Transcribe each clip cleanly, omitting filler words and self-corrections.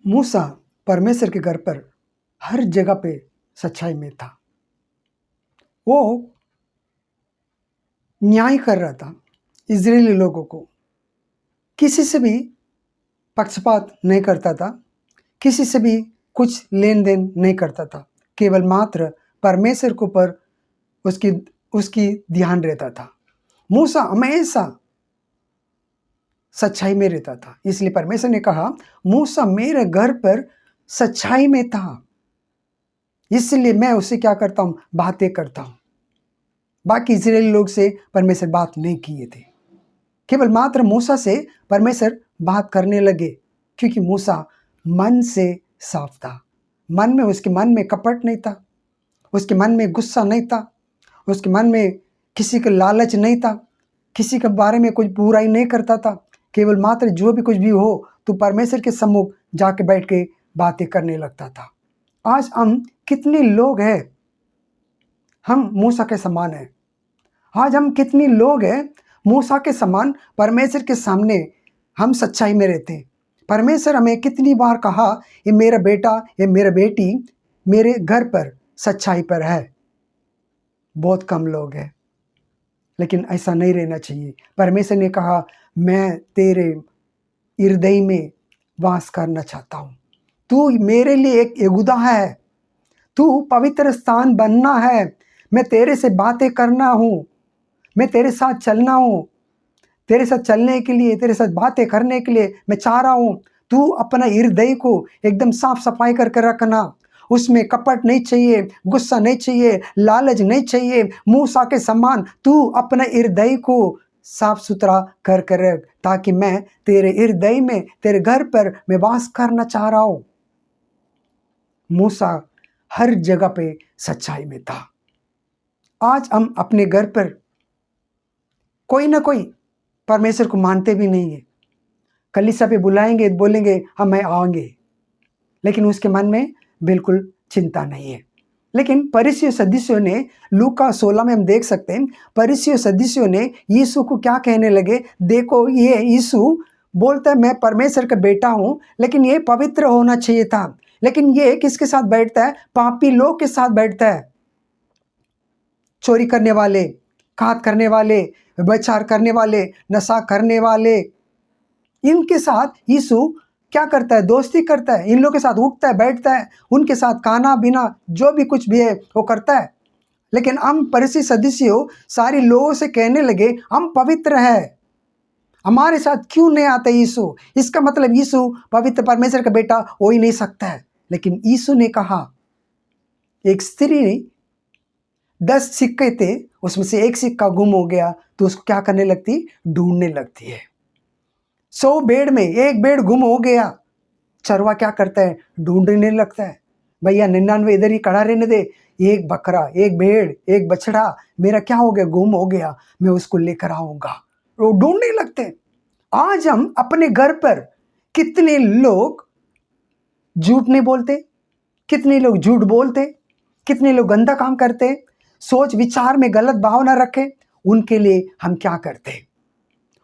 मूसा परमेश्वर के घर पर हर जगह पे सच्चाई में था। वो न्याय कर रहा था इजरायली लोगों को, किसी से भी पक्षपात नहीं करता था, किसी से भी कुछ लेन देन नहीं करता था, केवल मात्र परमेश्वर के ऊपर उसकी उसकी ध्यान रहता था। मूसा हमेशा सच्चाई में रहता था, इसलिए परमेश्वर ने कहा मूसा मेरे घर पर सच्चाई में था, इसलिए मैं उससे क्या करता हूँ, बातें करता हूँ। बाकी इजरायली लोग से परमेश्वर बात नहीं किए थे, केवल मात्र मूसा से परमेश्वर बात करने लगे, क्योंकि मूसा मन से साफ था। उसके मन में कपट नहीं था, उसके मन में गुस्सा नहीं था, उसके मन में किसी का लालच नहीं था, किसी के बारे में कुछ बुराई नहीं करता था। केवल मात्र जो भी कुछ भी हो तो परमेश्वर के सम्मुख जाके बैठ के बातें करने लगता था। आज हम कितने लोग हैं, हम मूसा के समान हैं। आज हम कितने लोग हैं मूसा के समान, परमेश्वर के सामने हम सच्चाई में रहते हैं। परमेश्वर हमें कितनी बार कहा ये मेरा बेटा, ये मेरा बेटी मेरे घर पर सच्चाई पर है। बहुत कम लोग हैं, लेकिन ऐसा नहीं रहना चाहिए। परमेश्वर ने कहा मैं तेरे हृदय में वास करना चाहता हूँ, तू मेरे लिए एक यहूदा है, तू पवित्र स्थान बनना है, मैं तेरे से बातें करना हूँ, मैं तेरे साथ चलना हूँ, तेरे साथ चलने के लिए, तेरे साथ बातें करने के लिए मैं चाह रहा हूँ। तू अपना हृदय को एकदम साफ सफाई करके रखना, उसमें कपट नहीं चाहिए, गुस्सा नहीं चाहिए, लालच नहीं चाहिए। मूसा के समान तू अपना हृदय को साफ सुथरा कर कर रख, ताकि मैं तेरे हृदय में, तेरे घर पर मैं वास करना चाह रहा हूँ। मूसा हर जगह पे सच्चाई में था। आज हम अपने घर पर कोई ना कोई परमेश्वर को मानते भी नहीं है, कलीसिया पे बुलाएंगे, बोलेंगे हम आएंगे, लेकिन उसके मन में बिल्कुल चिंता नहीं है। लेकिन फरीसियों सदस्यों ने, लूका 16 में हम देख सकते हैं, फरीसियों सदस्यों ने यीशु को क्या कहने लगे, देखो ये यीशु बोलता है मैं परमेश्वर का बेटा हूं, लेकिन ये पवित्र होना चाहिए था, लेकिन ये किसके साथ बैठता है, पापी लोग के साथ बैठता है। चोरी करने वाले, घात करने वाले, व्यभिचार करने वाले, नशा करने वाले, इनके साथ यीशु क्या करता है, दोस्ती करता है। इन लोगों के साथ उठता है, बैठता है, उनके साथ खाना पीना जो भी कुछ भी है वो करता है। लेकिन हम फरीसी सदस्यों सारे लोगों से कहने लगे हम पवित्र हैं, हमारे साथ क्यों नहीं आता यीशु, इसका मतलब यीशु पवित्र परमेश्वर का बेटा हो ही नहीं सकता है। लेकिन यीशु ने कहा, एक स्त्री 10 सिक्के थे, उसमें से एक सिक्का गुम हो गया तो उसको क्या करने लगती, ढूंढने लगती है। 100 भेड़ में एक भेड़ गुम हो गया, चरवा क्या करता है, ढूंढने लगता है, भैया 99 इधर ही खड़ा रहने दे, एक बकरा, एक भेड़, एक बछड़ा मेरा क्या हो गया, गुम हो गया, मैं उसको लेकर आऊंगा। वो ढूंढने लगते हैं। आज हम अपने घर पर कितने लोग झूठ नहीं बोलते, कितने लोग झूठ बोलते, कितने लोग गंदा काम करते, सोच विचार में गलत भावना रखे, उनके लिए हम क्या करते,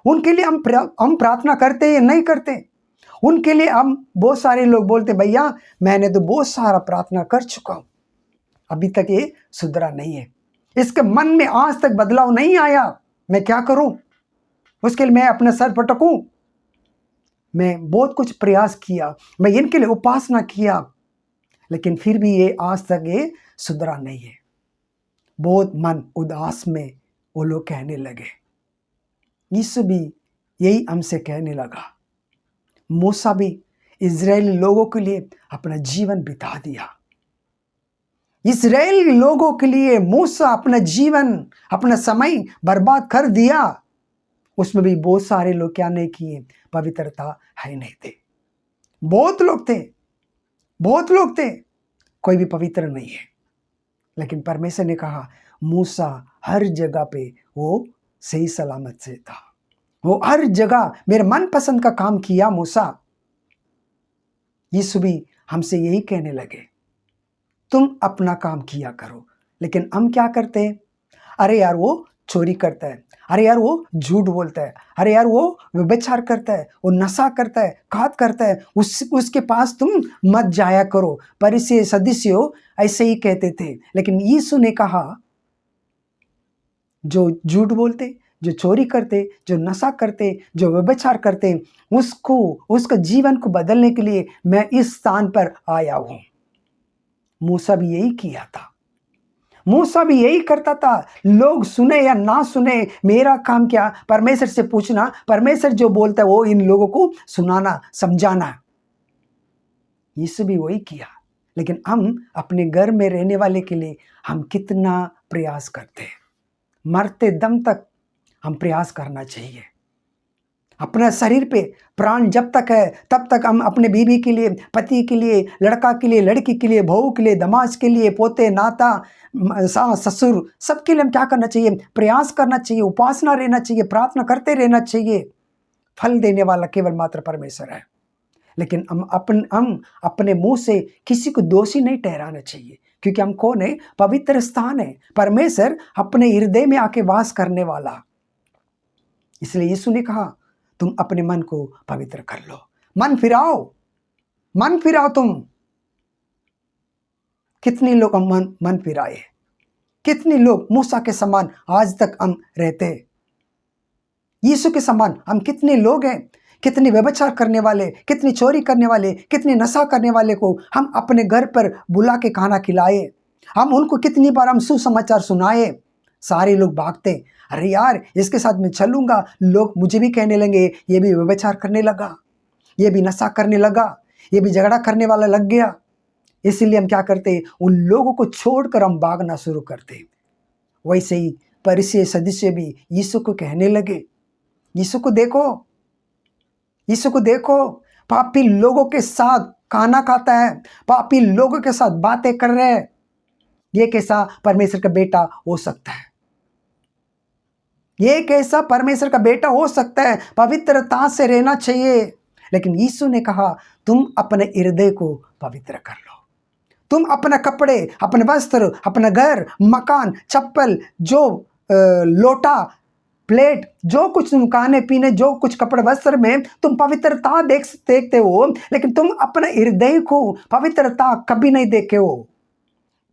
उनके लिए हम प्रार्थना करते या नहीं करते। उनके लिए हम, बहुत सारे लोग बोलते भैया मैंने तो बहुत सारा प्रार्थना कर चुका हूं, अभी तक ये सुधरा नहीं है, इसके मन में आज तक बदलाव नहीं आया, मैं क्या करूं, उसके लिए मैं अपना सर पटकूं, मैं बहुत कुछ प्रयास किया, मैं इनके लिए उपासना किया, लेकिन फिर भी ये आज तक ये सुधरा नहीं है। बहुत मन उदास में वो लोग कहने लगे। यीशु भी यही हमसे कहने लगा। मूसा भी इजरायली लोगों के लिए अपना जीवन बिता दिया। इजरायली लोगों के लिए मूसा अपना जीवन, अपना समय बर्बाद कर दिया। उसमें भी बहुत सारे लोग क्या नहीं किए, पवित्रता है नहीं थे। बहुत लोग थे, बहुत लोग थे, कोई भी पवित्र नहीं है। लेकिन परमेश्वर ने कहा मूसा हर जगह पे वो सही सलामत से था, वो हर जगह मेरे मनपसंद का काम किया मूसा। यीशु भी हमसे यही कहने लगे, तुम अपना काम किया करो। लेकिन हम क्या करते हैं, अरे यार वो चोरी करता है, अरे यार वो झूठ बोलता है, अरे यार वो व्यभिचार करता है, वो नशा करता है, घात करता है, उसके पास तुम मत जाया करो। फरीसी सदस्यों ऐसे ही कहते थे। लेकिन यीशु ने कहा, जो झूठ बोलते, जो चोरी करते, जो नशा करते, जो व्यभिचार करते, उसका जीवन को बदलने के लिए मैं इस स्थान पर आया हूं। मूसा भी यही किया था, मूसा भी यही करता था। लोग सुने या ना सुने, मेरा काम क्या, परमेश्वर से पूछना, परमेश्वर जो बोलता है वो इन लोगों को सुनाना, समझाना। यीशु भी वही किया। लेकिन हम अपने घर में रहने वाले के लिए हम कितना प्रयास करते हैं। मरते दम तक हम प्रयास करना चाहिए। अपना शरीर पे प्राण जब तक है तब तक हम अपने बीवी के लिए, पति के लिए, लड़का के लिए, लड़की के लिए, बहू के लिए, दमाद के लिए, पोते नाता, सास ससुर, सबके लिए हम क्या करना चाहिए, प्रयास करना चाहिए, उपासना रहना चाहिए, प्रार्थना करते रहना चाहिए। फल देने वाला केवल मात्र परमेश्वर है। लेकिन हम अपने मुंह से किसी को दोषी नहीं ठहराना चाहिए, क्योंकि हम कौन है, पवित्र स्थान है, परमेश्वर अपने हृदय में आके वास करने वाला। इसलिए यीशु ने कहा, तुम अपने मन को पवित्र कर लो, मन फिराओ, मन फिराओ तुम। कितने लोग हम मन फिराए, कितने लोग मूसा के समान आज तक हम रहते, यीशु के समान हम कितने लोग हैं। कितने व्यभिचार करने वाले, कितनी चोरी करने वाले, कितने नशा करने वाले को हम अपने घर पर बुला के खाना खिलाए, हम उनको कितनी बार हम सुसमाचार सुनाए। सारे लोग भागते, अरे यार इसके साथ मैं चलूंगा, लोग मुझे भी कहने लगे ये भी व्यभिचार करने लगा, ये भी नशा करने लगा, ये भी झगड़ा करने वाला लग गया। इसीलिए हम क्या करते, उन लोगों को छोड़कर हम भागना शुरू करते। वैसे ही फरीसी सदस्य भी यीशु को कहने लगे, यीशु को देखो, यीशु को देखो, पापी लोगों के साथ खाना खाता है, पापी लोगों के साथ बातें कर रहे हैं, ये कैसा परमेश्वर का बेटा हो सकता है, ये कैसा परमेश्वर का बेटा हो सकता है, पवित्रता से रहना चाहिए। लेकिन यीशु ने कहा, तुम अपने हृदय को पवित्र कर लो, तुम अपने कपड़े, अपने वस्त्र, अपना घर, मकान, चप्पल, जो लोटा, प्लेट, जो कुछ तुम खाने पीने, जो कुछ कपड़े वस्त्र में तुम पवित्रता देखते हो, लेकिन तुम अपने हृदय को पवित्रता कभी नहीं देखे हो,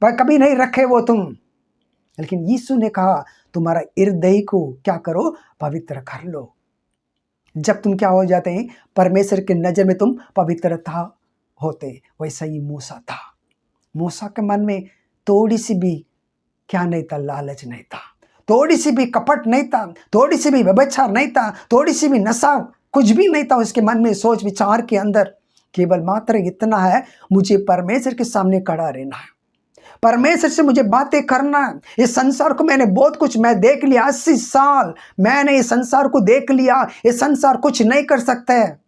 कभी नहीं रखे हो तुम। लेकिन यीशु ने कहा, तुम्हारा हृदय को क्या करो, पवित्र कर लो। जब तुम क्या हो जाते हैं, परमेश्वर के नजर में तुम पवित्रता होते। वैसा ही मूसा था, मूसा के मन में थोड़ी सी भी क्या नहीं था, लालच नहीं था, थोड़ी सी भी कपट नहीं था, थोड़ी सी भी व्यभिचार नहीं था, थोड़ी सी भी नशा, कुछ भी नहीं था उसके मन में, सोच विचार के अंदर। केवल मात्र इतना है, मुझे परमेश्वर के सामने खड़ा रहना है, परमेश्वर से मुझे बातें करना है। इस संसार को मैंने बहुत कुछ मैं देख लिया, 80 साल मैंने इस संसार को देख लिया, ये संसार कुछ नहीं कर सकता है।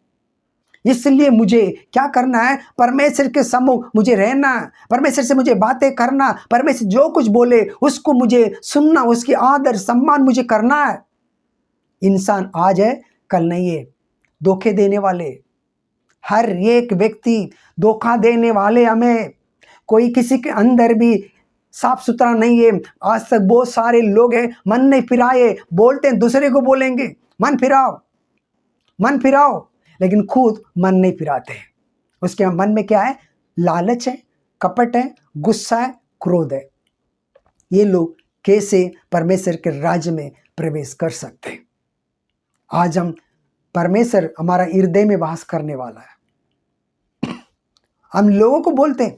इसलिए मुझे क्या करना है, परमेश्वर के सम्मुख मुझे रहना, परमेश्वर से मुझे बातें करना, परमेश्वर जो कुछ बोले उसको मुझे सुनना, उसकी आदर सम्मान मुझे करना है। इंसान आज है कल नहीं है, धोखे देने वाले, हर एक व्यक्ति धोखा देने वाले हमें, कोई किसी के अंदर भी साफ सुथरा नहीं है। आज तक बहुत सारे लोग हैं, मन नहीं फिराए, बोलते हैं दूसरे को बोलेंगे मन फिराओ, मन फिराओ, लेकिन खुद मन नहीं फिराते। उसके मन में क्या है, लालच है, कपट है, गुस्सा है, क्रोध है। ये लोग कैसे परमेश्वर के राज्य में प्रवेश कर सकते हैं? आज हम परमेश्वर हमारा हृदय में वास करने वाला है। हम लोगों को बोलते हैं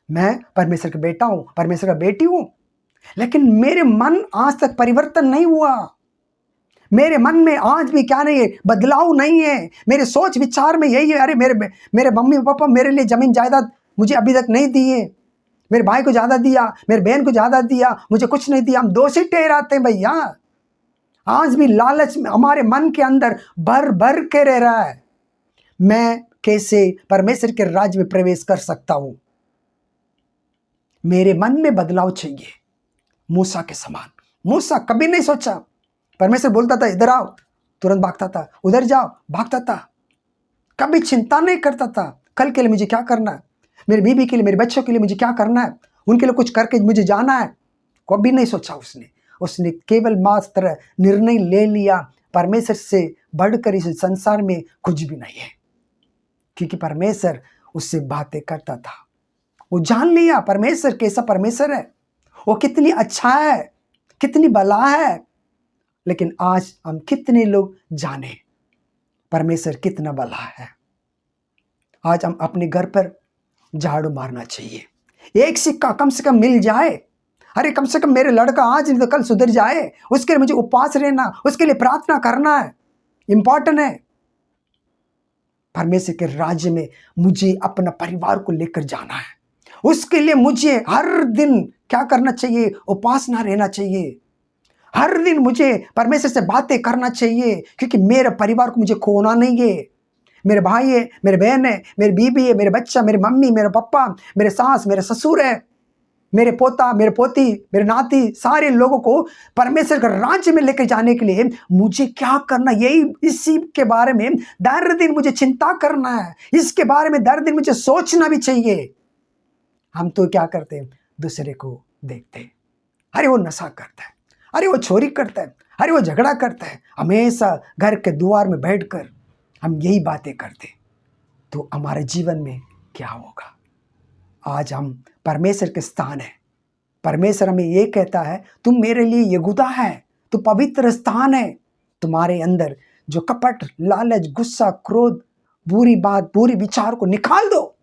मैं परमेश्वर का बेटा हूं, परमेश्वर का बेटी हूं, लेकिन मेरे मन आज तक परिवर्तन नहीं हुआ, मेरे मन में आज भी क्या नहीं है, बदलाव नहीं है, मेरे सोच विचार में यही है, अरे मेरे मम्मी पापा मेरे लिए जमीन जायदाद मुझे अभी तक नहीं दिए, मेरे भाई को ज़्यादा दिया, मेरे बहन को ज़्यादा दिया, मुझे कुछ नहीं दिया। हम दोषी ठहराते हैं भैया। आज भी लालच हमारे मन के अंदर भर भर के रह रहा है। मैं कैसे परमेश्वर के राज्य में प्रवेश कर सकता हूं? मेरे मन में बदलाव चाहिए, मूसा के समान। मूसा कभी नहीं सोचा, परमेश्वर बोलता था इधर आओ, तुरंत भागता था, उधर जाओ, भागता था, कभी चिंता नहीं करता था कल के लिए मुझे क्या करना है, मेरी बीवी के लिए, मेरे बच्चों के लिए मुझे क्या करना है, उनके लिए कुछ करके मुझे जाना है, कभी नहीं सोचा उसने। उसने केवल मात्र निर्णय ले लिया, परमेश्वर से बढ़कर इस संसार में कुछ भी नहीं है, क्योंकि परमेश्वर उससे बातें करता था। वो जान लिया परमेश्वर कैसा परमेश्वर है, वो कितनी अच्छा है, कितनी भला है। लेकिन आज हम कितने लोग जाने परमेश्वर कितना भला है। आज हम अपने घर पर झाड़ू मारना चाहिए, एक सिक्का कम से कम मिल जाए। अरे कम से कम मेरे लड़का आज नहीं तो कल सुधर जाए, उसके लिए मुझे उपवास रहना, उसके लिए प्रार्थना करना है, इंपॉर्टेंट है। परमेश्वर के राज्य में मुझे अपना परिवार को लेकर जाना है, उसके लिए मुझे हर दिन क्या करना चाहिए, उपासना रहना चाहिए। हर दिन मुझे परमेश्वर से बातें करना चाहिए, क्योंकि मेरे परिवार को मुझे खोना नहीं है। मेरे भाई है, मेरे बहन है, मेरी बीबी है, मेरे बच्चा, मेरी मम्मी, मेरे पापा, मेरे सास, मेरे ससुर है, मेरे पोता, मेरे पोती, मेरे नाती, सारे लोगों को परमेश्वर के राज्य में लेकर जाने के लिए मुझे क्या करना, यही इसी के बारे में दर दिन मुझे चिंता करना है, इसके बारे में दर दिन मुझे सोचना भी चाहिए। हम तो क्या करते हैं, दूसरे को देखते हैं, अरे वो नशा करता है, अरे वो चोरी करता है, अरे वो झगड़ा करता है, हमेशा घर के द्वार में बैठकर हम यही बातें करते, तो हमारे जीवन में क्या होगा। आज हम परमेश्वर के स्थान है, परमेश्वर हमें ये कहता है तुम मेरे लिए यहूदा है, तू पवित्र स्थान है। तुम्हारे अंदर जो कपट, लालच, गुस्सा, क्रोध, बुरी बात, बुरी विचार को निकाल दो,